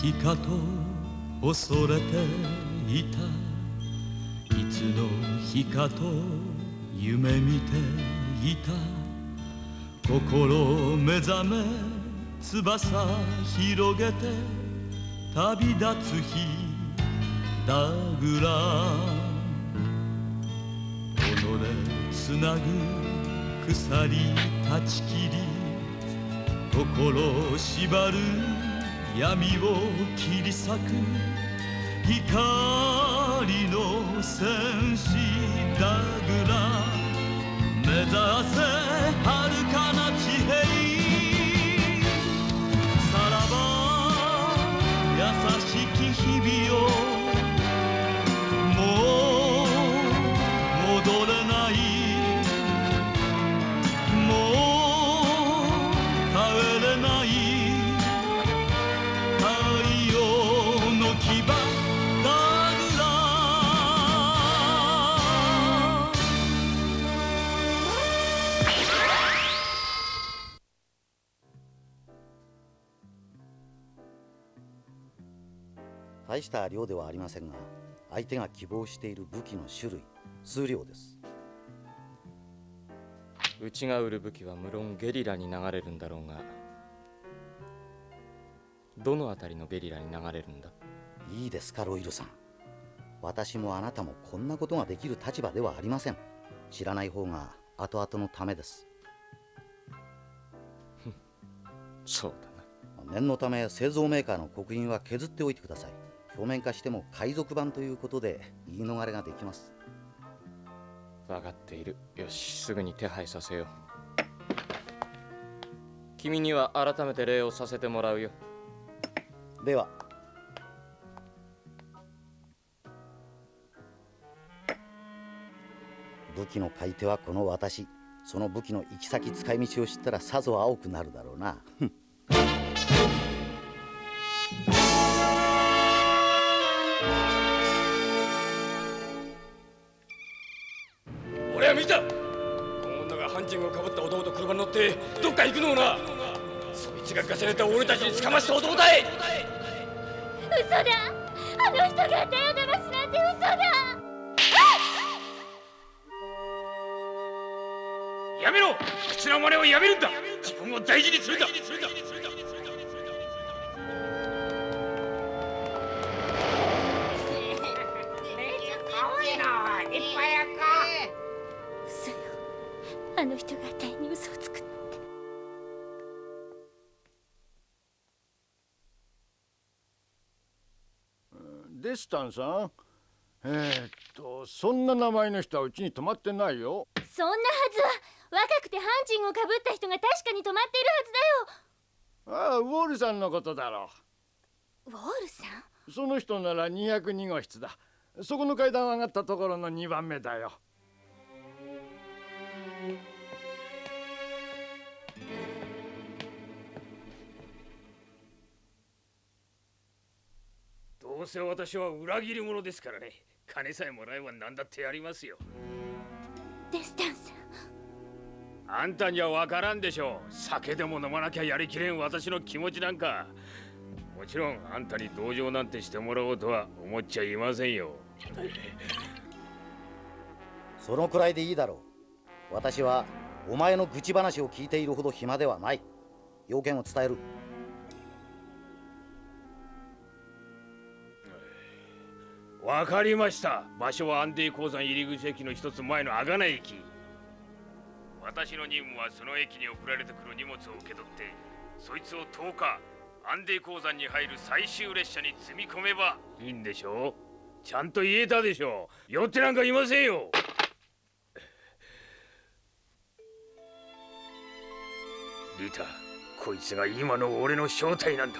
日かと恐れていた、いつの日かと夢見ていた。心目覚め翼広げて旅立つ日だぐら、己つなぐ鎖断ち切り、心縛る闇を切り裂く光の戦士だぐら、目指せ遥かな地平、さらば優しき日々を、もう戻れない、もう帰れない、太陽の牙だぐら。大した量ではありませんが、相手が希望している武器の種類、数量です。うちが売る武器は無論ゲリラに流れるんだろうが、どのあたりのゲリラに流れるんだ？いいですかロイルさん、私もあなたもこんなことができる立場ではありません。知らない方が後々のためです。そうだな。念のため製造メーカーの刻印は削っておいてください。表面化しても海賊版ということで言い逃れができます。分かっている。よし、すぐに手配させよう。君には改めて礼をさせてもらうよ。では。武器の買い手はこの私。その武器の行き先使い道を知ったらさぞ青くなるだろうな。俺は見た。この女が犯人をかぶった男と車に乗ってどっか行くのをな。そいつが重ねた俺たちに捕ました男だい。嘘だ、あの人が手を騙すなんて嘘だ。やめろ、口の真似をやめるんだ。自分を大事にするんだ。嘘よ、あの人があたいに嘘をつくなんて。デスタンさん、そんな名前の人はうちに泊まってないよ。そんなはずは。若くてハンチングをかぶった人が確かに泊まっているはずだよ。ああ、ウォールさんのことだろう。ウォールさん？その人なら202号室だ。そこの階段上がったところの2番目だよ。どうせ私は裏切り者ですからね。金さえもらえば何だってやりますよ。デスタンさん、あんたには分からんでしょう。酒でも飲まなきゃやりきれん私の気持ちなんか。もちろんあんたに同情なんてしてもらおうとは思っちゃいませんよ。そのくらいでいいだろう。私はお前の愚痴話を聞いているほど暇ではない。要件を伝える。わかりました。場所はアンデイ鉱山入り口駅の一つ前のアガナ駅。私の任務はその駅に送られてくる荷物を受け取って、そいつを10日アンデイ鉱山に入る最終列車に積み込めばいいんでしょう。ちゃんと言えたでしょう。酔ってなんかいませんよ。リタ、こいつが今の俺の正体なんだ。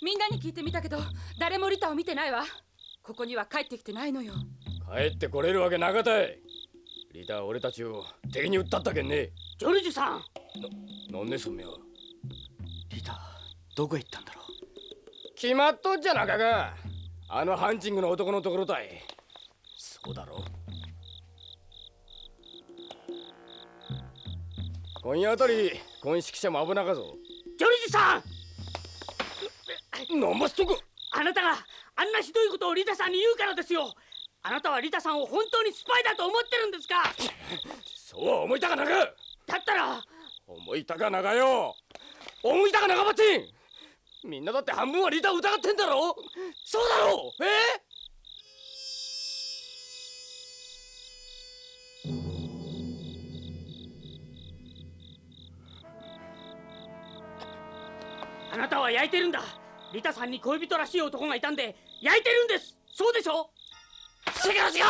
みんなに聞いてみたけど誰もリタを見てないわ。ここには帰ってきてないのよ。帰ってこれるわけなかったい。リタは俺たちを敵に撃ったったけんね。ジョルジュさん、なんでそんめは。リタどこへ行ったんだろう。決まっとっじゃなかが。あのハンチングの男のところだい。そうだろう。今夜あたり婚式者も危なかぞ。ジョルジュさん、飲ますとこ。あなたがあんなひどいことをリタさんに言うからですよ。あなたはリタさんを本当にスパイだと思ってるんですか。そうは思いたかなか。だったら思いたかなかよ。思いたかなかばってん。みんなだって半分はリタを疑ってんだろ。そうだろう。あなたは焼いてるんだ。リタさんに恋人らしい男がいたんで焼いてるんです。そうでしょ。違う違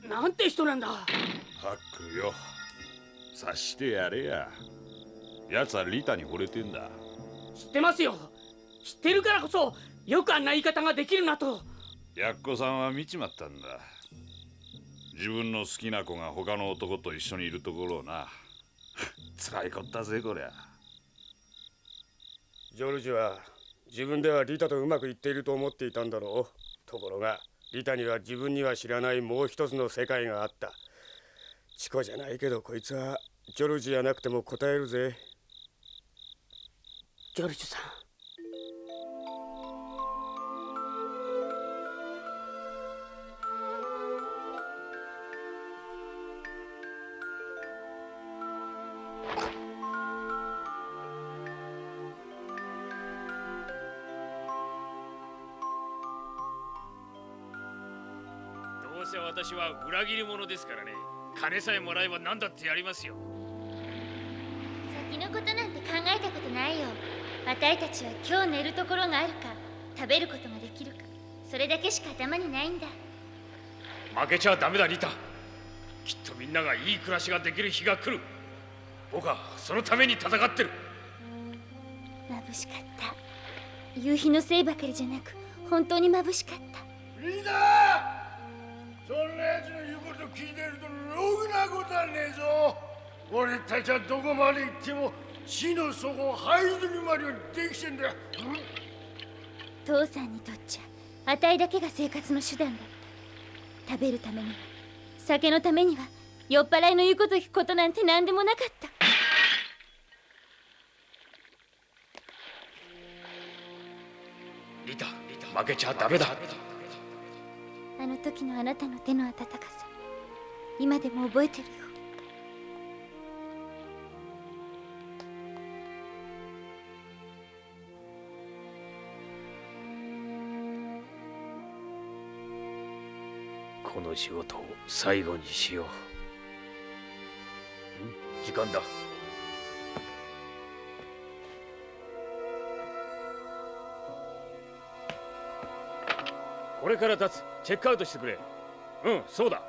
う。なんて人なんだ。ハックよ、察してやれや。奴はリタに惚れてんだ。知ってますよ。知ってるからこそよくあんな言い方ができるなと。やっこさんは見ちまったんだ。自分の好きな子が他の男と一緒にいるところをな。辛いこったぜこりゃ。ジョルジュは自分ではリタとうまくいっていると思っていたんだろう。ところがリタには自分には知らないもう一つの世界があった。チコじゃないけどこいつはジョルジュじゃなくても答えるぜ。ジョルジュさん、どうせ私は裏切り者ですからね。金さえもらえば何だってやりますよ。先のことなんて考えたことないよ。私たちは今日寝るところがあるか、食べることができるか、それだけしか頭にないんだ。負けちゃダメだリタ。きっとみんながいい暮らしができる日が来る。僕はそのために戦ってる。眩しかった。夕日のせいばかりじゃなく本当に眩しかった。リーダー、そんなやつの言うこと聞いてるとろくなことはねえぞ。俺たちはどこまで行っても死の底を這いずりまでできてんだ。父さんにとっちゃあたいだけが生活の手段だった。食べるためには、酒のためには、酔っ払いの言うこと聞くことなんて何でもなかった。リタ、負けちゃダメだ。あの時のあなたの手の温かさ、今でも覚えてるよ。この仕事を最後にしよう。時間だ。これから立つ。チェックアウトしてくれ。うん、そうだ。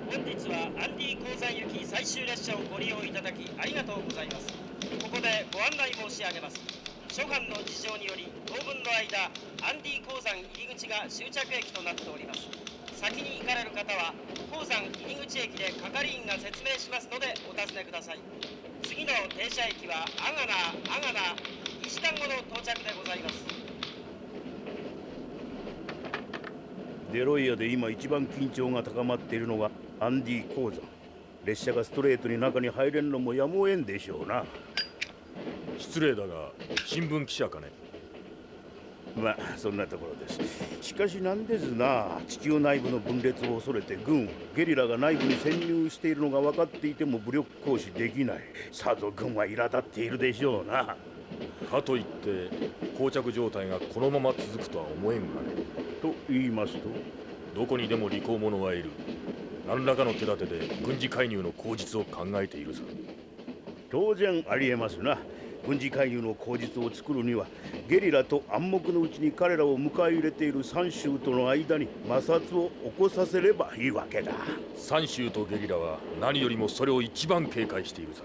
本日はアンディ鉱山行き最終列車をご利用いただきありがとうございます。ここでご案内申し上げます。諸般の事情により当分の間アンディ鉱山入り口が終着駅となっております。先に行かれる方は鉱山入り口駅で係員が説明しますのでお尋ねください。次の停車駅は阿賀名2時間後の到着でございます。デロイヤで今一番緊張が高まっているのがアンディ鉱山。列車がストレートに中に入れんのもやむをえんでしょうな。失礼だが新聞記者かね。まあそんなところです。しかしなんですな、地球内部の分裂を恐れて軍ゲリラが内部に潜入しているのが分かっていても武力行使できない。さぞ軍は苛立っているでしょうな。かといって膠着状態がこのまま続くとは思えんがね。と言いますと、どこにでも利口者はいる。何らかの手立てで軍事介入の口実を考えているさ。当然ありえますな。軍事介入の口実を作るにはゲリラと暗黙のうちに彼らを迎え入れている三州との間に摩擦を起こさせればいいわけだ。三州とゲリラは何よりもそれを一番警戒しているさ。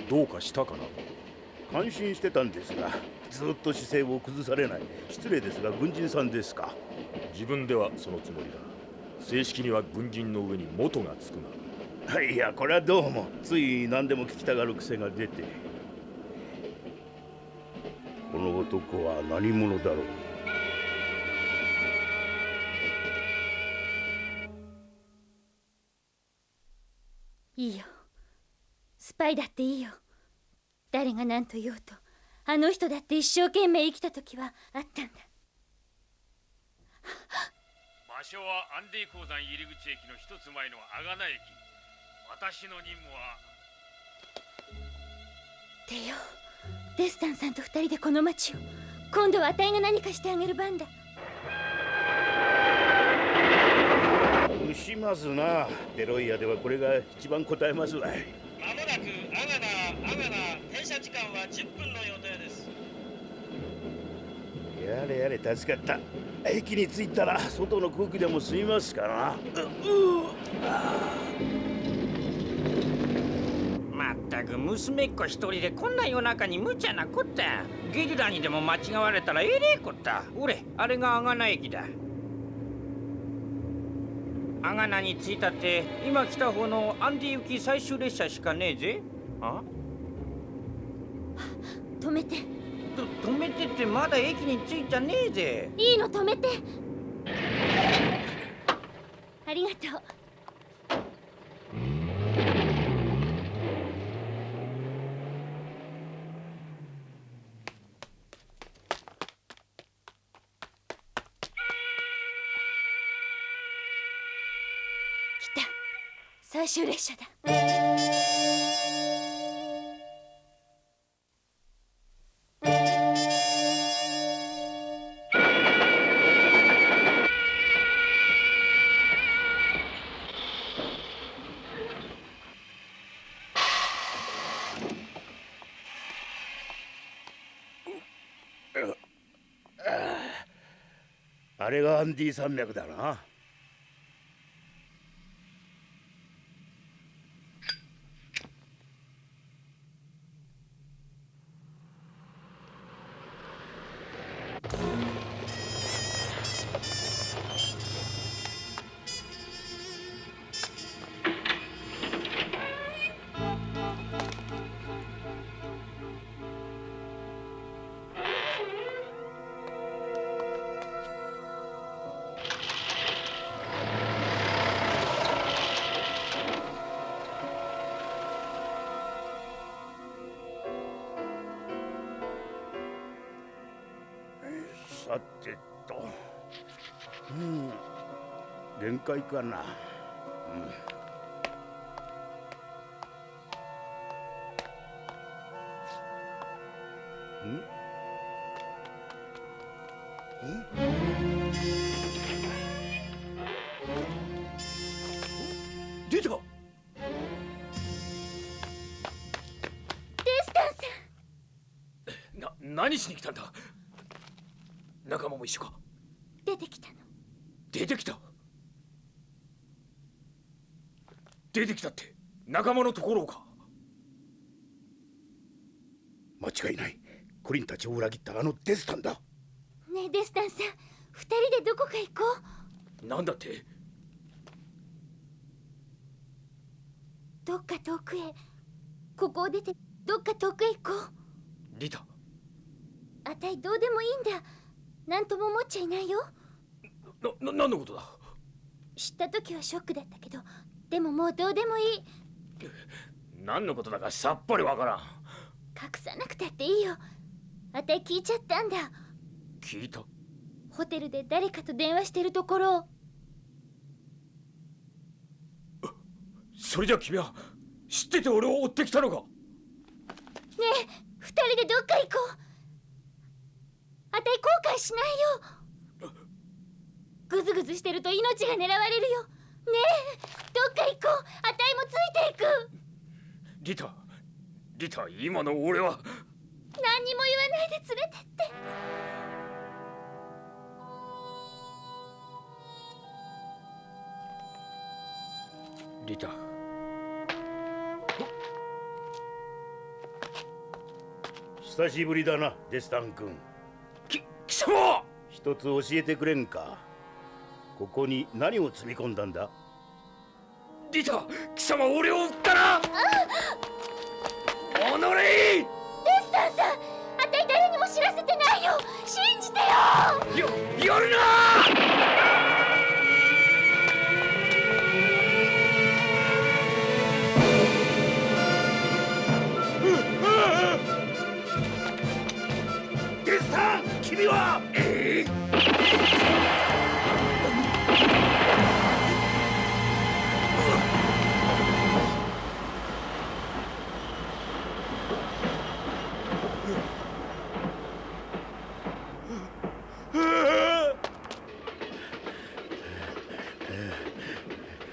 どうかしたかな。感心してたんですが、ずっと姿勢を崩されない。失礼ですが軍人さんですか？自分ではそのつもりだ。正式には軍人の上に元がつくが。いや、これはどうもつい何でも聞きたがる癖が出て。この男は何者だろう。いいよ、スパイだっていいよ。誰が何と言おうと、あの人だって一生懸命生きた時はあったんだ。場所はアンディ鉱山入り口駅の一つ前の阿賀名駅。私の任務はテヨ、デスタンさんと二人でこの町を。今度はあたいが何かしてあげる番だ。しますな。デロイヤではこれが一番答えますわい。まもなく阿賀名停車時間は10分の予定です。やれやれ、助かった。駅に着いたら外の空気でも吸いますかな。まったく娘っ子一人でこんな夜中に無茶なこった。ゲリラにでも間違われたらえれえこった。俺、あれが阿賀名駅だ。阿賀名に着いたって今来た方のアンディ行き最終列車しかねえぜ。あ？止めて。止めてってまだ駅に着いちゃねえぜ。いいの、止めて。ありがとう。来た、最終列車だ。あれがアンディ山脈だな。さてと、限界かな。出た。デスタンさん。何しに来たんだ。仲間も一緒か。出てきたの。出てきた。出てきたって仲間のところか。間違いない。コリンたちを裏切ったあのデスタンだ。ねえデスタンさん、二人でどこか行こう。なんだって。どっか遠くへ。ここを出てどっか遠くへ行こう。リタ、あたいどうでもいいんだ。なんとも思っちゃいないよ。何のことだ。知った時はショックだったけど、でももうどうでもいい。何のことだかさっぱりわからん。隠さなくたっていいよ。あたい聞いちゃったんだ。聞いた？ホテルで誰かと電話してるところを。それじゃ君は知ってて俺を追ってきたのか。ねえ、二人でどっか行こう。あたい後悔しないよ。ぐずぐずしてると命が狙われるよ。ねえ、どっか行こう。あたいもついていく。リタ、今の俺は。何にも言わないで連れてって。リタ。久しぶりだな、デスタン君。貴様！一つ教えてくれんか。ここに何を積み込んだんだ？リタ、貴様俺を撃ったな！おのれ！デスタンさん、あたい誰にも知らせてないよ。信じてよ。やるな！デスタン、君は！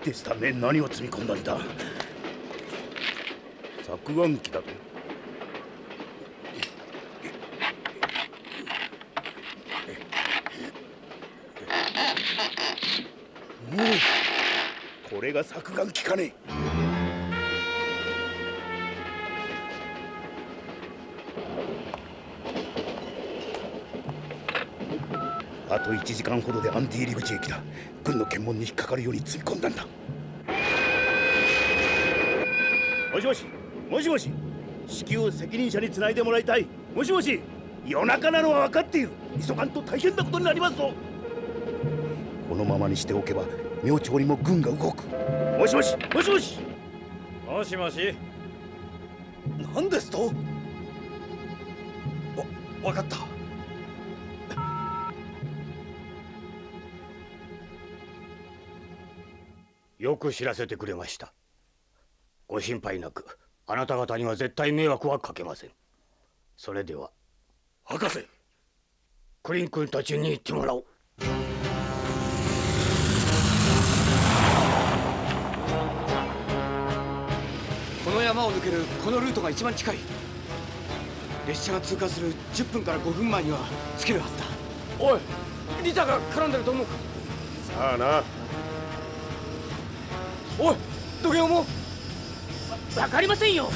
デスタンめ、何を積み込んだんだ？削岩機だと？もうこれが削岩機かね？あと1時間ほどでアンディ入り口駅だ。軍の検問に引っかかるように積み込んだんだ。もしもし、もしもし、至急責任者につないでもらいたい。もしもし、夜中なのは分かっている。急がんと大変なことになりますぞ。このままにしておけば明朝にも軍が動く。もしもし、もしもし、もしもし、何ですと？分かった。よく知らせてくれました。ご心配なく、あなた方には絶対迷惑はかけません。それでは博士、クリン君たちに行ってもらおう。この山を抜けるこのルートが一番近い。列車が通過する10分から5分前には着けるはずだ。おい、リタが絡んでると思うか？さあな。おい、土下もわかりませんよ。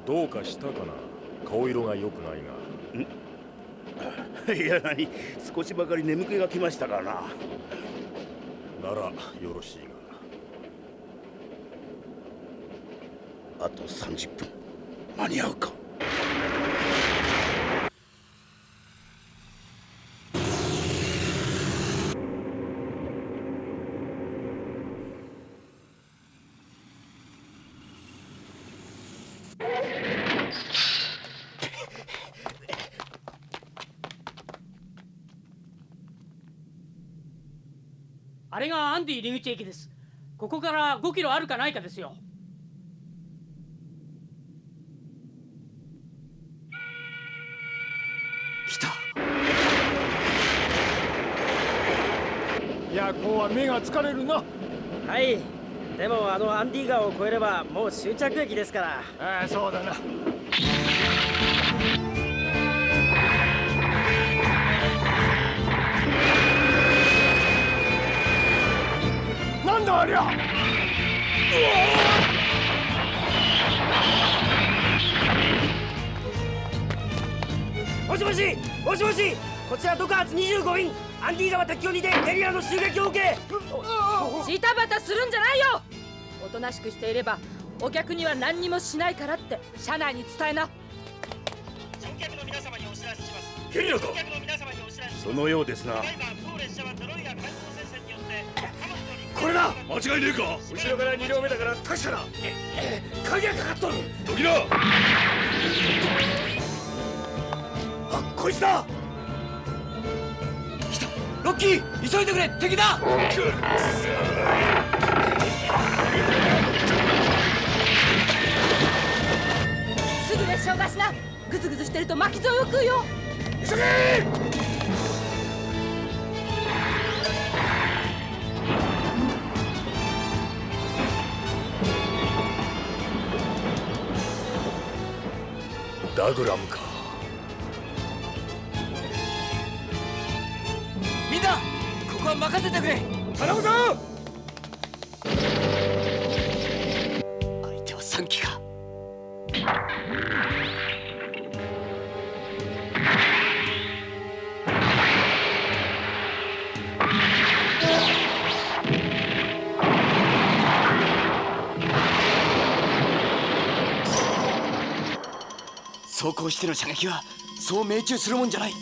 どうかしたかな。顔色が良くないが。いや、何、少しばかり眠気がきましたかな。ならよろしいが。あと30分間に合うか。あれがアンディ入り口駅です。ここから5キロあるかないかですよ。来た。夜行は目が疲れるな。はい、でもあのアンディ川を越えればもう終着駅ですから。ああ、そうだな。なんだありゃ。もしもし、もしもし、こちらドカーツ25便、アンディ川鉄橋にてゲリラの襲撃を受け。ジタバタするんじゃないよ。おとなしくしていればお客には何にもしないからって車内に伝えな。乗客の皆様にお知らせします。ゲリラか。そのようですな。これだ。間違いねえか。後ろから2両目だから確かだ。鍵がかかっとる。どきだ。あ、こいつだ。来た。ロッキー、急いでくれ。敵だ。すぐ列車を出しな。グズグズしてると巻き添えを食うよ。急げ！ダグラムか。みんなここは任せてくれ。頼むぞ。相手は3機か。走行しての射撃はそう命中するもんじゃない。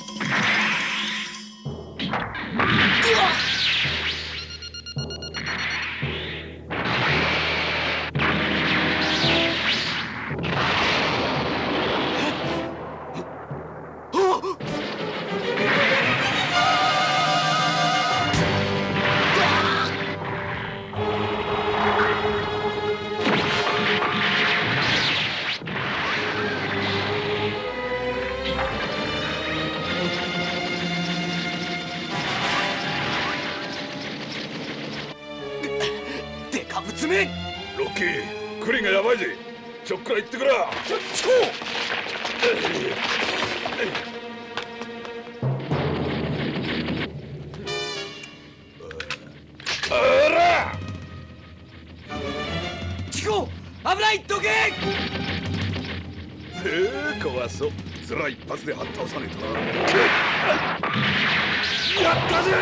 ロッキー、クリンがやばいぜ。ちょっくら行ってくら。チコあらチコ、危ない、どけ。怖そう。そら一発ではっ倒さねえとな。やったぜ。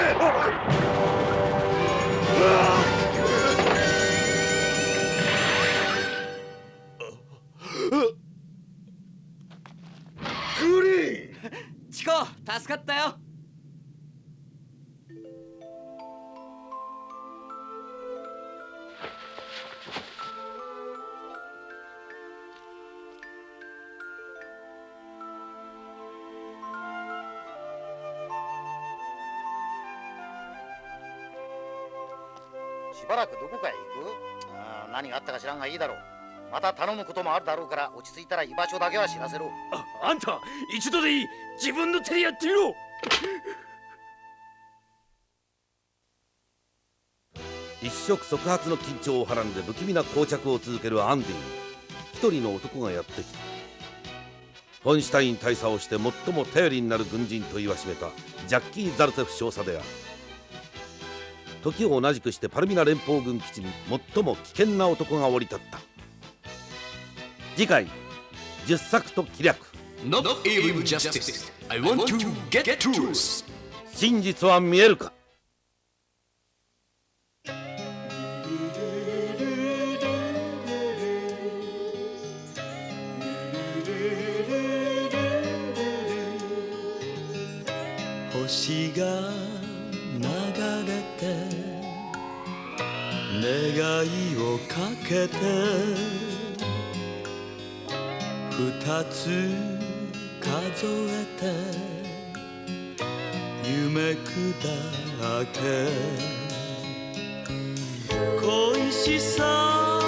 チコ、助かったよ。しばらくどこかへ行く？何があったか知らんがいいだろう。また頼むこともあるだろうから落ち着いたら居場所だけは知らせろ。あんた一度でいい、自分の手でやってみろ。一触即発の緊張をはらんで不気味な膠着を続けるアンディに一人の男がやってきた。フォンシュタイン大佐をして最も頼りになる軍人と言わしめたジャッキー・ザルツェフ少佐である。時を同じくしてパルミナ連邦軍基地に最も危険な男が降り立った。次回10作と気略 Not even justice. I want to get truth. 真実は見えるか。星が流れて願いをかけて二つ数えて夢砕け恋しさ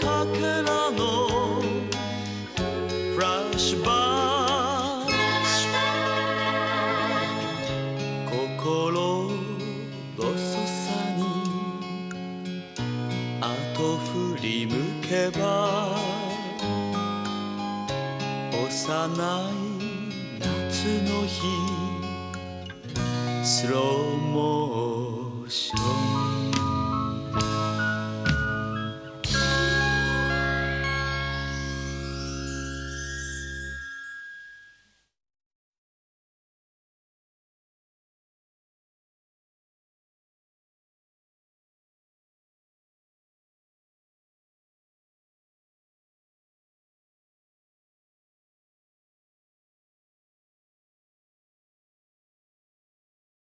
かけらのフラッシュバック心細さに後振り向けば幼い夏の日スローモーション